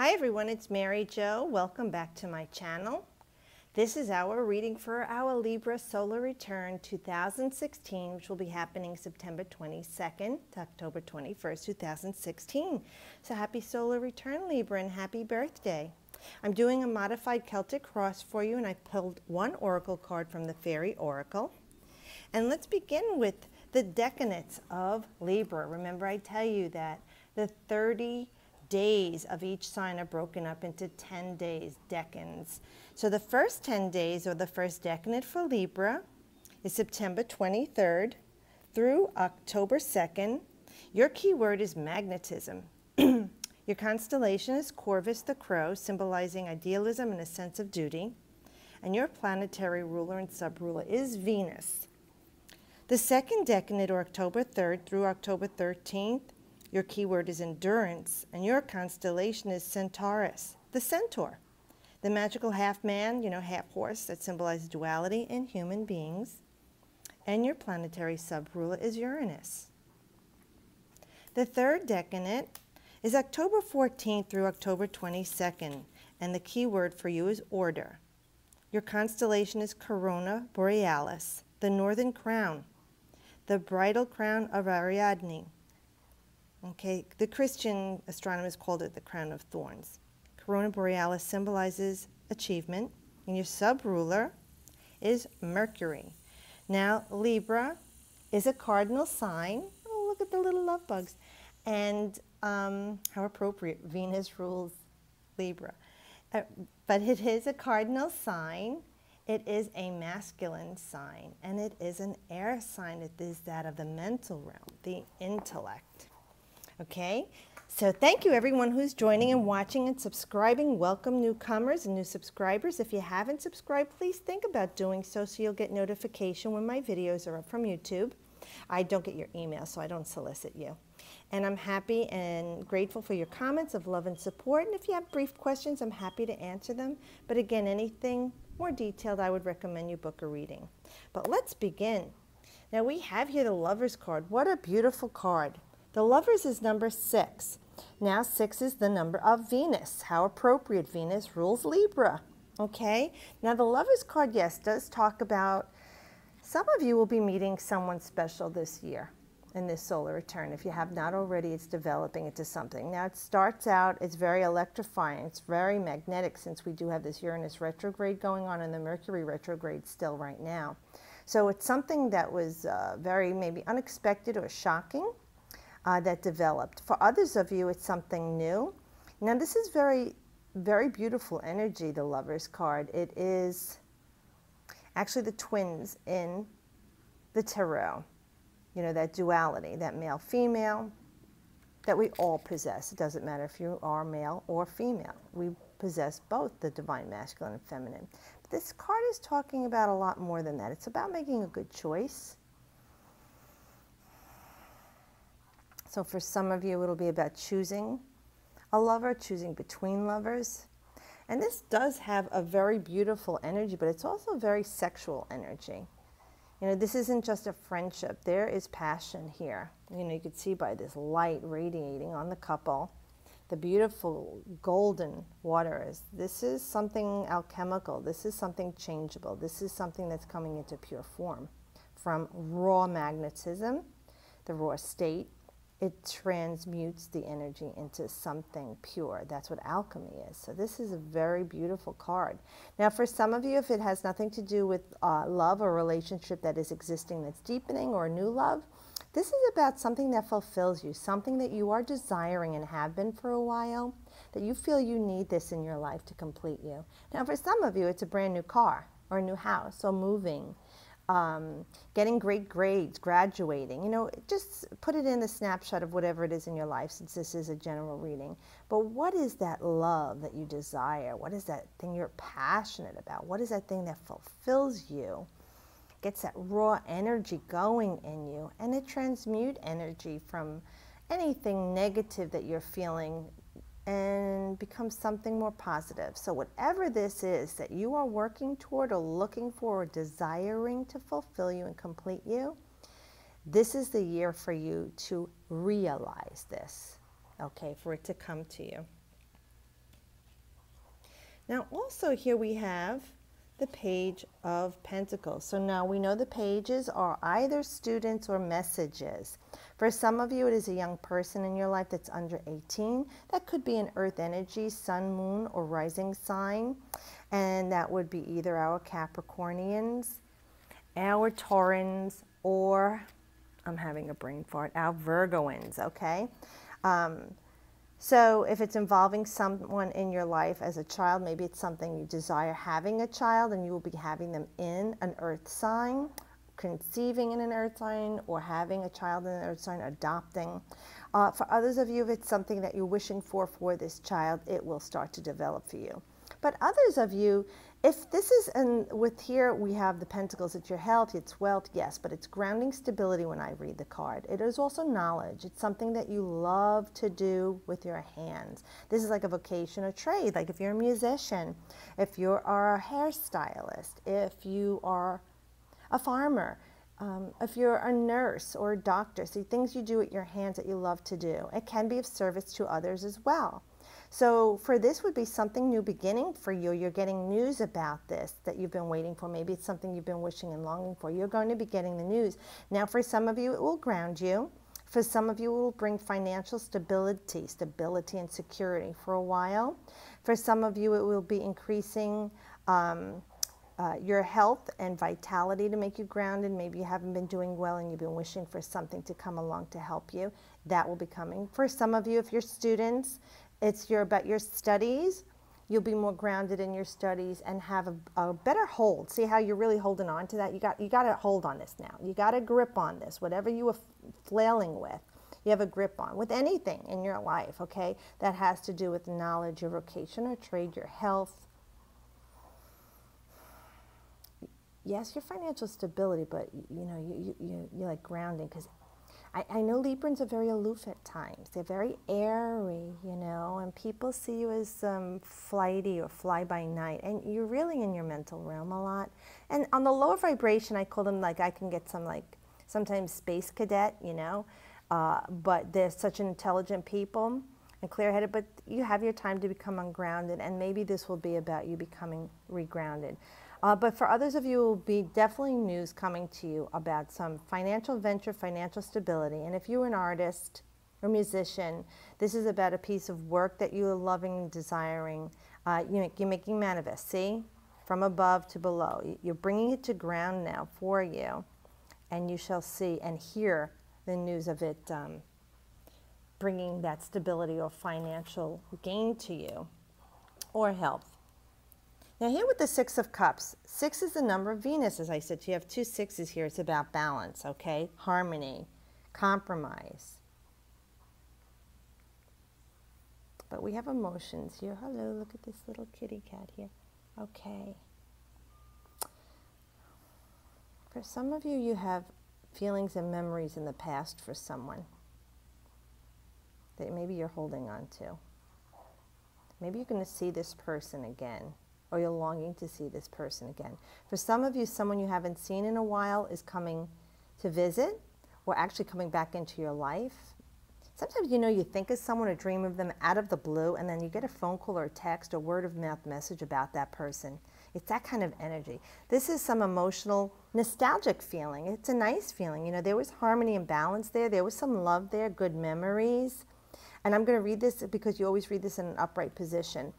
Hi everyone, it's Mary Jo. Welcome back to my channel. This is our reading for our Libra solar return 2016, which will be happening September 22nd to October 21st, 2016. So happy solar return, Libra, and happy birthday. I'm doing a modified Celtic cross for you, and I pulled one oracle card from the Fairy Oracle. And let's begin with the decans of Libra. Remember, I tell you that the 30 days of each sign are broken up into 10 days, decans. So the first 10 days, or the first decan for Libra, is September 23rd through October 2nd. Your keyword is magnetism. Your constellation is Corvus the Crow, symbolizing idealism and a sense of duty. And your planetary ruler and sub-ruler is Venus. The second decan, or October 3rd through October 13th, your keyword is endurance, and your constellation is Centaurus, the centaur, the magical half-man, half-horse that symbolizes duality in human beings. And your planetary sub-ruler is Uranus. The third decan is October 14th through October 22nd, and the keyword for you is order. Your constellation is Corona Borealis, the northern crown, the bridal crown of Ariadne. Okay, the Christian astronomers called it the crown of thorns. Corona Borealis symbolizes achievement, and your sub-ruler is Mercury. Now, Libra is a cardinal sign. Oh, look at the little love bugs. And how appropriate, Venus rules Libra. But it is a cardinal sign. It is a masculine sign, and it is an air sign. It is that of the mental realm, the intellect. Okay, so thank you everyone who's joining and watching and subscribing. Welcome newcomers and new subscribers. If you haven't subscribed, please think about doing so you'll get notification when my videos are up from YouTube. I don't get your email, so I don't solicit you. And I'm happy and grateful for your comments of love and support. And if you have brief questions, I'm happy to answer them. But again, anything more detailed, I would recommend you book a reading. But let's begin. Now we have here the Lover's card. What a beautiful card. The Lovers is number 6. Now 6 is the number of Venus. How appropriate. Venus rules Libra. Okay? Now the Lovers card, yes, does talk about some of you will be meeting someone special this year in this solar return. If you have not already, it's developing into something. Now it starts out, it's very electrifying. It's very magnetic since we do have this Uranus retrograde going on and the Mercury retrograde still right now. So it's something that was very maybe unexpected or shocking. That developed. For others of you, it's something new. Now, this is very, very beautiful energy, the Lover's card. It is actually the twins in the tarot. That duality, that male-female that we all possess. It doesn't matter if you are male or female. We possess both the divine masculine and feminine. But this card is talking about a lot more than that. It's about making a good choice. So for some of you, it'll be about choosing a lover, choosing between lovers. And this does have a very beautiful energy, but it's also very sexual energy. This isn't just a friendship. There is passion here. You could see by this light radiating on the couple. The beautiful golden waters. This is something alchemical. This is something changeable. This is something that's coming into pure form. From raw magnetism, the raw state, it transmutes the energy into something pure. That's what alchemy is. So this is a very beautiful card. Now for some of you, if it has nothing to do with love or relationship that is existing that's deepening or new love, this is about something that fulfills you, something that you are desiring and have been for a while, that you feel you need this in your life to complete you. Now for some of you, it's a brand new car or a new house or moving. Getting great grades, graduating, just put it in the snapshot of whatever it is in your life since this is a general reading. But what is that love that you desire? What is that thing you're passionate about? What is that thing that fulfills you, gets that raw energy going in you, and it transmutes energy from anything negative that you're feeling and becomes something more positive. So whatever this is that you are working toward or looking for or desiring to fulfill you and complete you, this is the year for you to realize this, okay, for it to come to you. Now also here we have the Page of Pentacles. So now we know the pages are either students or messages. For some of you, it is a young person in your life that's under 18. That could be an earth energy, sun, moon, or rising sign. And that would be either our Capricornians, our Taurans, or, I'm having a brain fart, our Virgoans, okay? So if it's involving someone in your life as a child, maybe it's something you desire having a child and you will be having them in an earth sign, conceiving in an earth sign, or having a child in an earth sign, adopting. For others of you, if it's something that you're wishing for this child, it will start to develop for you. But others of you, if this is, and with here we have the Pentacles, it's your health, it's wealth, yes, but it's grounding stability when I read the card. It is also knowledge. It's something that you love to do with your hands. This is like a vocation or trade, like if you're a musician, if you are a hairstylist, if you are a farmer, if you're a nurse or a doctor. See, things you do with your hands that you love to do. It can be of service to others as well. So for this would be something new beginning for you. You're getting news about this that you've been waiting for. Maybe it's something you've been wishing and longing for. You're going to be getting the news. Now for some of you, it will ground you. For some of you, it will bring financial stability and security for a while. For some of you, it will be increasing your health and vitality to make you grounded. Maybe you haven't been doing well and you've been wishing for something to come along to help you. That will be coming. For some of you, if you're students, it's about your studies. You'll be more grounded in your studies and have a better hold. See how you're really holding on to that? You got a hold on this now. You got a grip on this. Whatever you were flailing with, you have a grip on. With anything in your life, okay, that has to do with knowledge, your vocation or trade, your health. Yes, your financial stability, but you know, you're like grounding, because I know Librans are very aloof at times. They're very airy, you know, and people see you as flighty or fly by night, and you're really in your mental realm a lot. And on the lower vibration, I call them, like, I can get some, like, sometimes space cadet, you know, but they're such intelligent people and clear-headed, but you have your time to become ungrounded, and maybe this will be about you becoming regrounded. But for others of you, it will be definitely news coming to you about some financial venture, financial stability. And if you're an artist or musician, this is about a piece of work that you are loving and desiring. You're making manifest, see? From above to below. You're bringing it to ground now for you, and you shall see and hear the news of it bringing that stability or financial gain to you, or health. Now here with the Six of Cups, 6 is the number of Venus, as I said. You have 2 6s here. It's about balance, okay? Harmony, compromise. But we have emotions here. Hello, look at this little kitty cat here. Okay. For some of you, you have feelings and memories in the past for someone that maybe you're holding on to. Maybe you're going to see this person again, or you're longing to see this person again. For some of you, someone you haven't seen in a while is coming to visit, or actually coming back into your life. Sometimes, you know, you think of someone or dream of them out of the blue, and then you get a phone call or a text or word of mouth message about that person. It's that kind of energy. This is some emotional, nostalgic feeling. It's a nice feeling. You know, there was harmony and balance there. There was some love there, good memories. And I'm going to read this because you always read this in an upright position.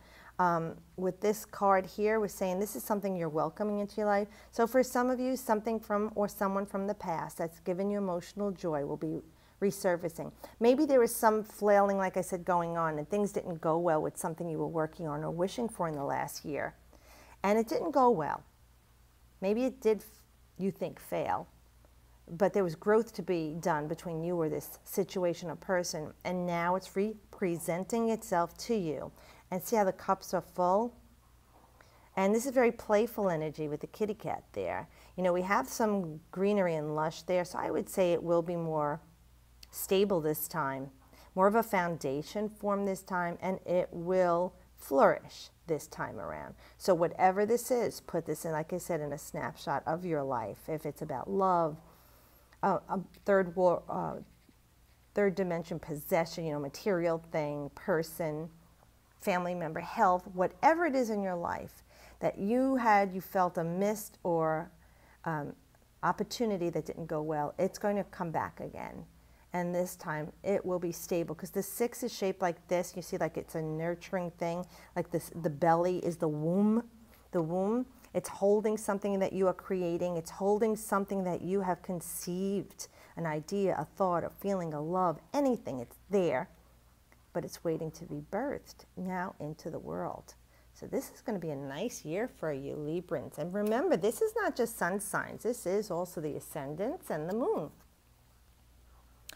With this card here, we're saying this is something you're welcoming into your life. So for some of you, something from or someone from the past that's given you emotional joy will be resurfacing. Maybe there was some flailing, like I said, going on, and things didn't go well with something you were working on or wishing for in the last year. And it didn't go well. Maybe it did, you think, fail. But there was growth to be done between you or this situation or person, and now it's presenting itself to you. And see how the cups are full? And this is very playful energy with the kitty cat there. You know, we have some greenery and lush there, so I would say it will be more stable this time, more of a foundation form this time, and it will flourish this time around. So whatever this is, put this in, like I said, in a snapshot of your life. If it's about love, third dimension possession, you know, material thing, person, family member, health, whatever it is in your life that you felt a missed or opportunity that didn't go well, it's going to come back again. And this time it will be stable, because the 6 is shaped like this. You see, like it's a nurturing thing, like this. The belly is the womb. The womb, it's holding something that you are creating. It's holding something that you have conceived, an idea, a thought, a feeling, a love, anything. It's there, but it's waiting to be birthed now into the world. So this is going to be a nice year for you, Librans. And remember, this is not just sun signs. This is also the ascendants and the moon.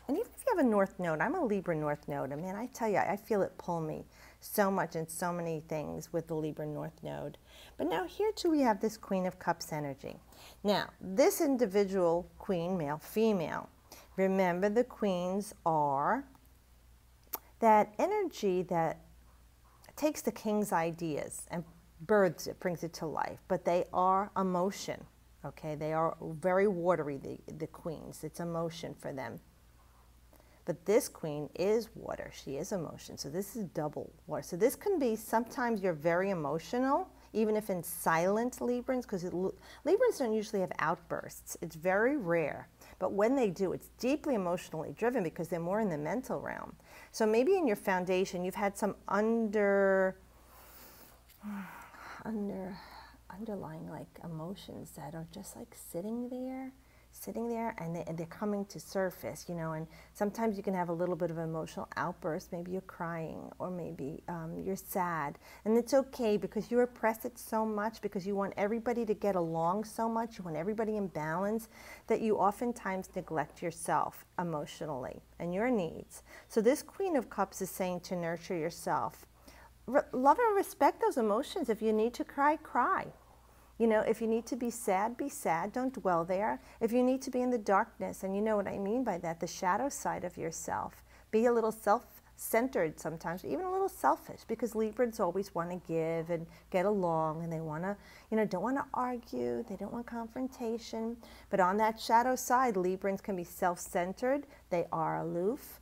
And even if you have a North Node, I'm a Libra North Node, and man, I tell you, I feel it pull me so much in so many things with the Libra North Node. But now here too we have this Queen of Cups energy. Now, this individual queen, male, female, remember the queens are that energy that takes the king's ideas and births it, brings it to life, but they are emotion, okay? They are very watery, the queens. It's emotion for them. But this queen is water. She is emotion. So this is double water. So this can be, sometimes you're very emotional, even if in silent Librans, because Librans don't usually have outbursts. It's very rare. But when they do, it's deeply emotionally driven because they're more in the mental realm. So maybe in your foundation, you've had some underlying like emotions that are just like sitting there, and they're coming to surface, you know. And sometimes you can have a little bit of an emotional outburst. Maybe you're crying, or maybe you're sad, and it's okay, because you repress it so much because you want everybody to get along so much, you want everybody in balance, that you oftentimes neglect yourself emotionally and your needs. So this Queen of Cups is saying to nurture yourself. Love and respect those emotions. If you need to cry, cry. You know, if you need to be sad, don't dwell there. If you need to be in the darkness, and you know what I mean by that, the shadow side of yourself, be a little self-centered sometimes, even a little selfish, because Librans always want to give and get along, and they want to, you know, don't want to argue, they don't want confrontation. But on that shadow side, Librans can be self-centered, they are aloof,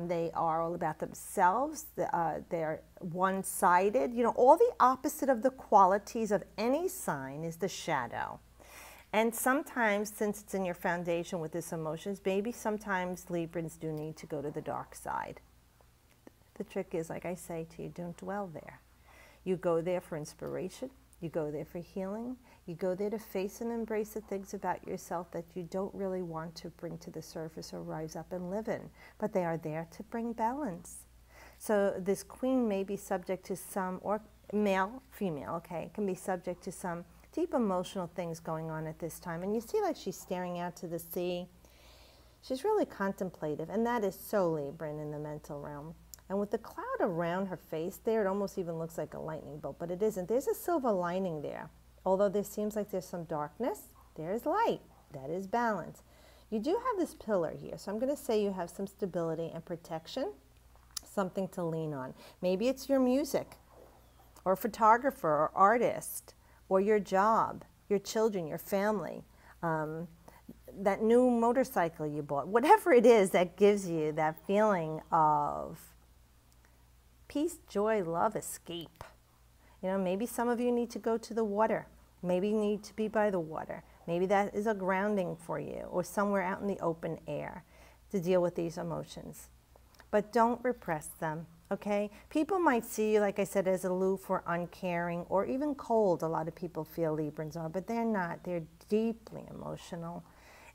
they are all about themselves, they're one-sided. You know, all the opposite of the qualities of any sign is the shadow. And sometimes, since it's in your foundation with this emotions, maybe sometimes Librans do need to go to the dark side. The trick is, like I say to you, don't dwell there. You go there for inspiration. You go there for healing. You go there to face and embrace the things about yourself that you don't really want to bring to the surface or rise up and live in. But they are there to bring balance. So this queen may be subject to some, or male, female, okay, can be subject to some deep emotional things going on at this time. And you see, like, she's staring out to the sea. She's really contemplative, and that is so Libran in the mental realm. And with the cloud around her face there, it almost even looks like a lightning bolt, but it isn't. There's a silver lining there. Although there seems like there's some darkness, there's light. That is balance. You do have this pillar here, so I'm going to say you have some stability and protection, something to lean on. Maybe it's your music, or photographer, or artist, or your job, your children, your family, that new motorcycle you bought, whatever it is that gives you that feeling of peace, joy, love, escape. You know, maybe some of you need to go to the water. Maybe you need to be by the water. Maybe that is a grounding for you, or somewhere out in the open air to deal with these emotions. But don't repress them, okay? People might see you, like I said, as aloof or uncaring or even cold. A lot of people feel Librans are, but they're not. They're deeply emotional.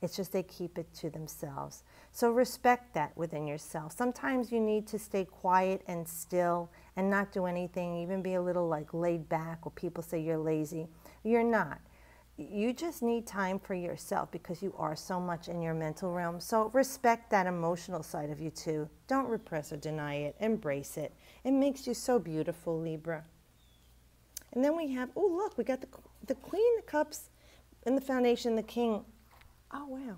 It's just they keep it to themselves. So respect that within yourself. Sometimes you need to stay quiet and still and not do anything, even be a little like laid back, or people say you're lazy. You're not. You just need time for yourself because you are so much in your mental realm. So respect that emotional side of you too. Don't repress or deny it. Embrace it. It makes you so beautiful, Libra. And then we have, oh look, we got the Queen of Cups in the foundation, the King. Oh, wow.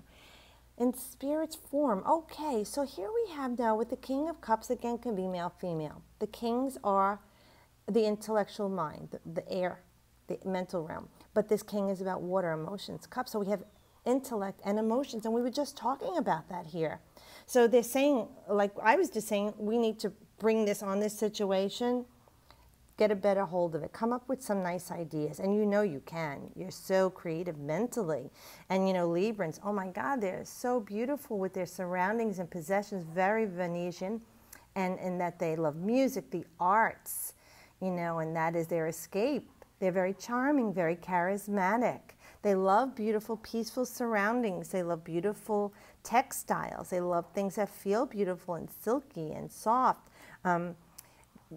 In spirit's form. Okay, so here we have now with the King of Cups, again, can be male, female. The kings are the intellectual mind, the air, the mental realm. But this king is about water, emotions, cups. So we have intellect and emotions, and we were just talking about that here. So they're saying, like I was just saying, we need to bring this on this situation get a better hold of it. Come up with some nice ideas. And you know you can. You're so creative mentally. And you know, Librans, oh my God, they're so beautiful with their surroundings and possessions, very Venetian, and in that they love music, the arts, you know, and that is their escape. They're very charming, very charismatic. They love beautiful, peaceful surroundings. They love beautiful textiles. They love things that feel beautiful and silky and soft.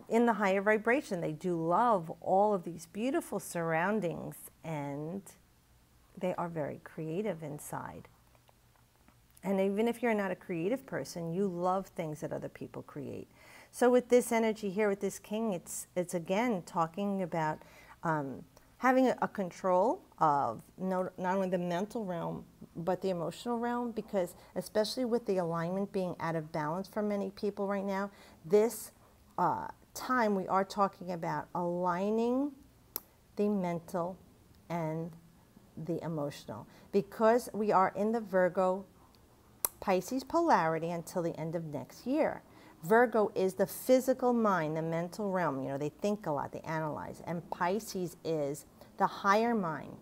In the higher vibration, they do love all of these beautiful surroundings, and they are very creative inside. And even if you're not a creative person, you love things that other people create. So with this energy here, with this king, it's again talking about having a control of not only the mental realm, but the emotional realm, because especially with the alignment being out of balance for many people right now, this time we are talking about aligning the mental and the emotional, because we are in the Virgo Pisces polarity until the end of next year. Virgo is the physical mind, the mental realm. You know, they think a lot, they analyze. And Pisces is the higher mind,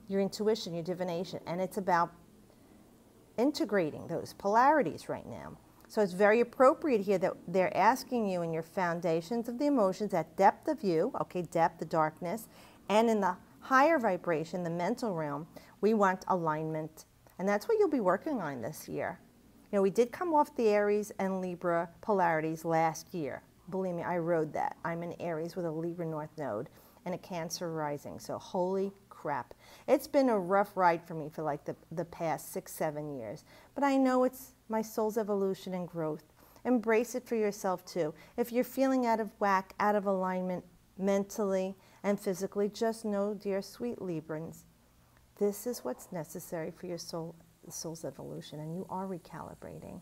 your intuition, your divination. And it's about integrating those polarities right now. So it's very appropriate here that they're asking you in your foundations of the emotions, that depth of you, okay, depth, the darkness, and in the higher vibration, the mental realm, we want alignment. And that's what you'll be working on this year. You know, we did come off the Aries and Libra polarities last year. Believe me, I rode that. I'm in Aries with a Libra North Node and a Cancer rising. So holy crap. It's been a rough ride for me for like the past 6-7 years. But I know it's my soul's evolution and growth. Embrace it for yourself too. If you're feeling out of whack, out of alignment mentally and physically, just know, dear sweet Librans, this is what's necessary for your soul's evolution, and you are recalibrating,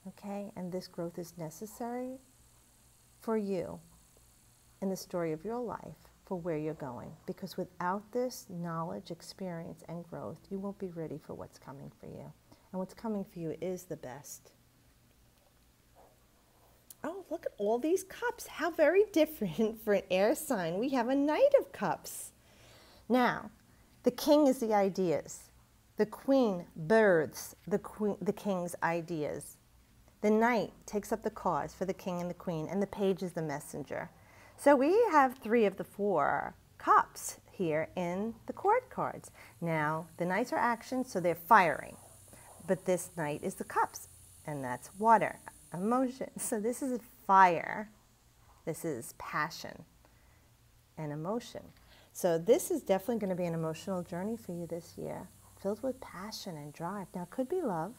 okay? And this growth is necessary for you in the story of your life, for where you're going. Because without this knowledge, experience, and growth, you won't be ready for what's coming for you. And what's coming for you is the best. Oh, look at all these cups. How very different for an air sign. We have a Knight of Cups. Now, the king is the ideas. The queen births the king's ideas. The knight takes up the cause for the king and the queen, and the page is the messenger. So we have 3 of the 4 cups here in the court cards. Now, the knights are action, so they're firing. But this knight is the cups, and that's water, emotion. So this is fire. This is passion and emotion. So this is definitely going to be an emotional journey for you this year, filled with passion and drive. Now, it could be love,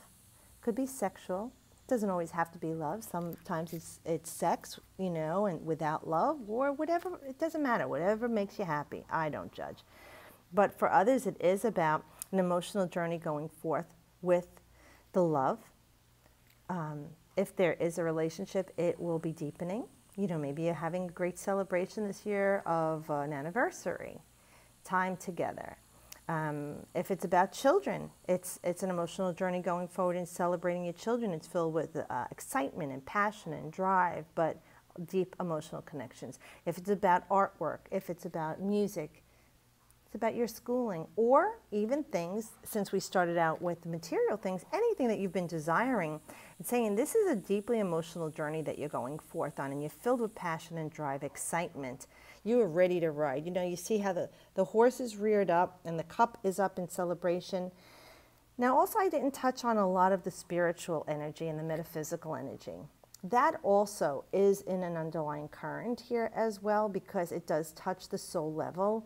could be sexual. It doesn't always have to be love. Sometimes it's sex, you know, and without love, or whatever. It doesn't matter. Whatever makes you happy. I don't judge. But for others, it is about an emotional journey going forth with the love. If there is a relationship, it will be deepening. You know, maybe you're having a great celebration this year of an anniversary, time together. If it's about children, it's an emotional journey going forward and celebrating your children. It's filled with excitement and passion and drive, but deep emotional connections. If it's about artwork, if it's about music, it's about your schooling, or even things, since we started out with material things, anything that you've been desiring, and saying this is a deeply emotional journey that you're going forth on, and you're filled with passion and drive, excitement. You are ready to ride. You know, you see how the horse is reared up and the cup is up in celebration. Now, also, I didn't touch on a lot of the spiritual energy and the metaphysical energy. That also is in an underlying current here as well, because it does touch the soul level.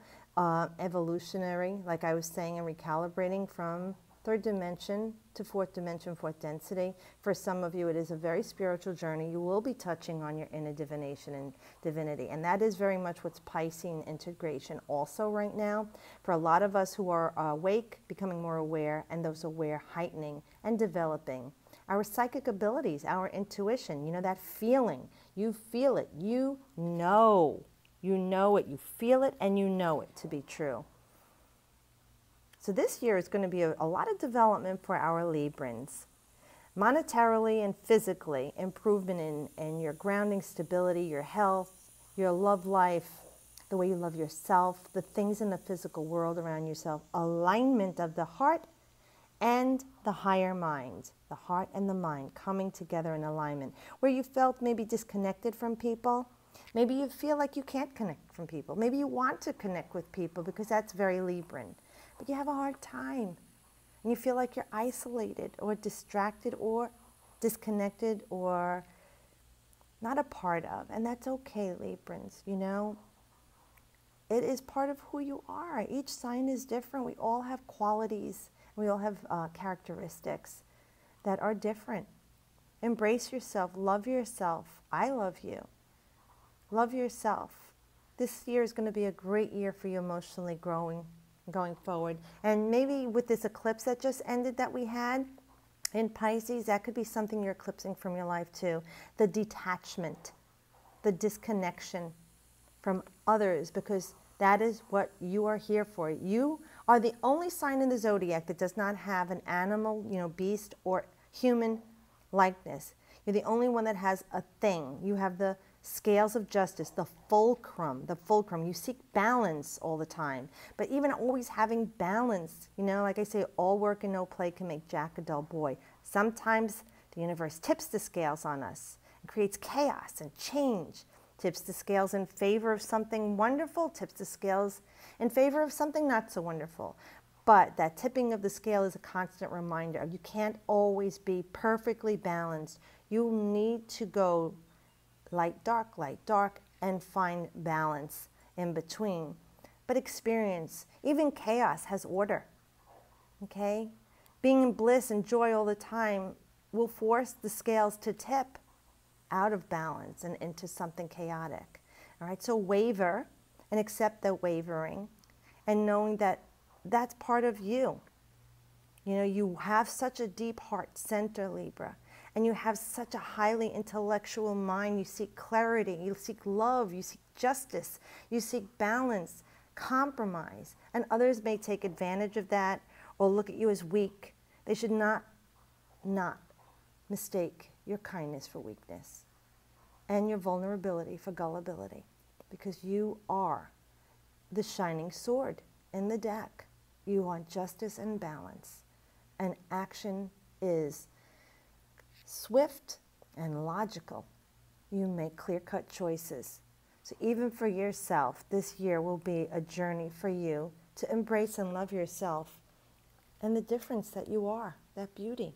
Evolutionary, like I was saying, and recalibrating from 3rd dimension to 4th dimension, 4th density. For some of you, it is a very spiritual journey. You will be touching on your inner divination and divinity. And that is very much what's Piscean integration also right now. For a lot of us who are awake, becoming more aware, and those aware heightening and developing. Our psychic abilities, our intuition, you know, that feeling. You feel it. You know. You know it, you feel it, and you know it to be true. So this year is going to be a lot of development for our Librans. Monetarily and physically, improvement in your grounding, stability, your health, your love life, the way you love yourself, the things in the physical world around yourself, alignment of the heart and the higher mind, the heart and the mind coming together in alignment. Where you felt maybe disconnected from people, maybe you feel like you can't connect from people. Maybe you want to connect with people because that's very Libran, but you have a hard time. And you feel like you're isolated or distracted or disconnected or not a part of. And that's okay, Librans, you know. It is part of who you are. Each sign is different. We all have qualities. We all have characteristics that are different. Embrace yourself. Love yourself. I love you. Love yourself. This year is going to be a great year for you emotionally growing, going forward. And maybe with this eclipse that just ended that we had in Pisces, that could be something you're eclipsing from your life too. The detachment, the disconnection from others, because that is what you are here for. You are the only sign in the zodiac that does not have an animal, beast or human likeness. You're the only one that has a thing. You have the scales of justice, the fulcrum. You seek balance all the time. But even always having balance, like I say, all work and no play can make Jack a dull boy. Sometimes the universe tips the scales on us and creates chaos and change. Tips the scales in favor of something wonderful, tips the scales in favor of something not so wonderful. But that tipping of the scale is a constant reminder of you can't always be perfectly balanced. You need to go light, dark, and find balance in between. But experience, even chaos has order, okay? Being in bliss and joy all the time will force the scales to tip out of balance and into something chaotic. All right, so waver and accept the wavering and knowing that that's part of you. You have such a deep heart center, Libra, and you have such a highly intellectual mind. You seek clarity, you seek love, you seek justice, you seek balance, compromise, and others may take advantage of that or look at you as weak. They should not mistake your kindness for weakness and your vulnerability for gullibility, because you are the shining sword in the deck. You want justice and balance, and action is swift and logical. You make clear-cut choices. So even for yourself, this year will be a journey for you to embrace and love yourself and the difference that you are, that beauty.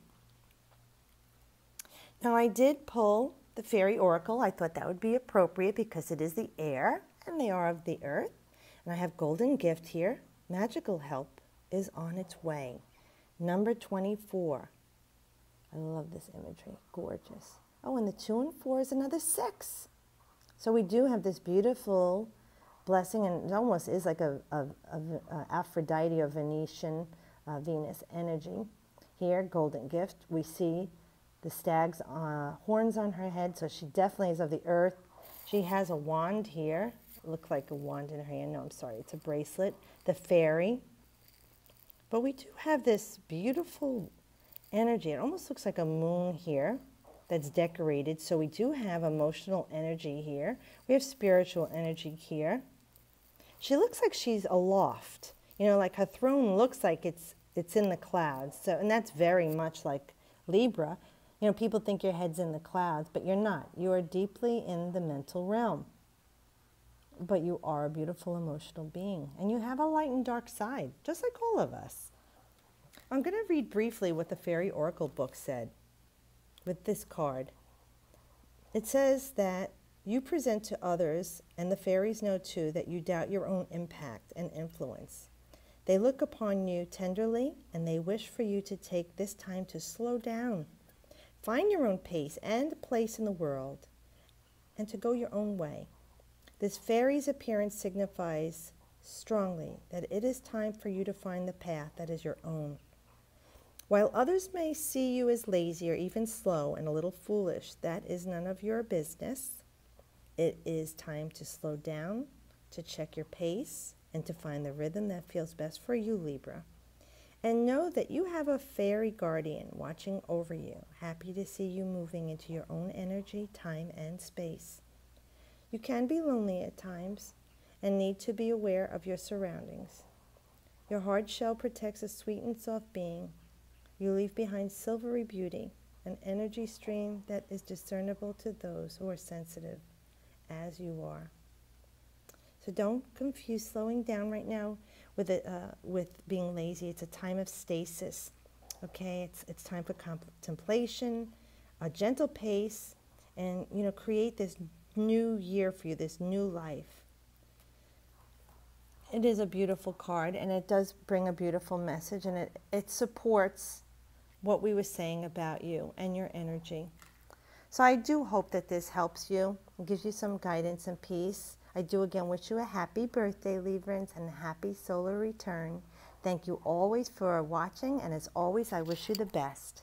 Now, I did pull the Fairy Oracle. I thought that would be appropriate because it is the air and they are of the earth. And I have Golden Gift here. Magical help is on its way. Number 24. I love this imagery. Gorgeous. Oh, and the 2 and 4 is another 6. So we do have this beautiful blessing, and it almost is like a Aphrodite or Venetian Venus energy. Here, Golden Gift. We see the stag's horns on her head, so she definitely is of the earth. She has a wand here. It looks like a wand in her hand. No, I'm sorry. It's a bracelet. The fairy. But we do have this beautiful energy. It almost looks like a moon here that's decorated. So we do have emotional energy here. We have spiritual energy here. She looks like she's aloft. Like her throne looks like it's in the clouds. So, and that's very much like Libra. People think your head's in the clouds, but you're not. You are deeply in the mental realm. But you are a beautiful emotional being. And you have a light and dark side, just like all of us. I'm going to read briefly what the Fairy Oracle book said with this card. It says that you present to others, and the fairies know too, that you doubt your own impact and influence. They look upon you tenderly, and they wish for you to take this time to slow down. Find your own pace and place in the world, and to go your own way. This fairy's appearance signifies strongly that it is time for you to find the path that is your own. While others may see you as lazy or even slow and a little foolish, that is none of your business. It is time to slow down, to check your pace, and to find the rhythm that feels best for you, Libra. And know that you have a fairy guardian watching over you, happy to see you moving into your own energy, time, and space. You can be lonely at times and need to be aware of your surroundings. Your hard shell protects a sweet and soft being. You leave behind silvery beauty, an energy stream that is discernible to those who are sensitive, as you are. So don't confuse slowing down right now with being lazy. It's a time of stasis. Okay, it's time for contemplation, a gentle pace, and create this new year for you, this new life. It is a beautiful card, and it does bring a beautiful message, and it supports what we were saying about you and your energy. So I do hope that this helps you and gives you some guidance and peace. I do again wish you a happy birthday, Librans, and a happy solar return. Thank you always for watching, and as always, I wish you the best.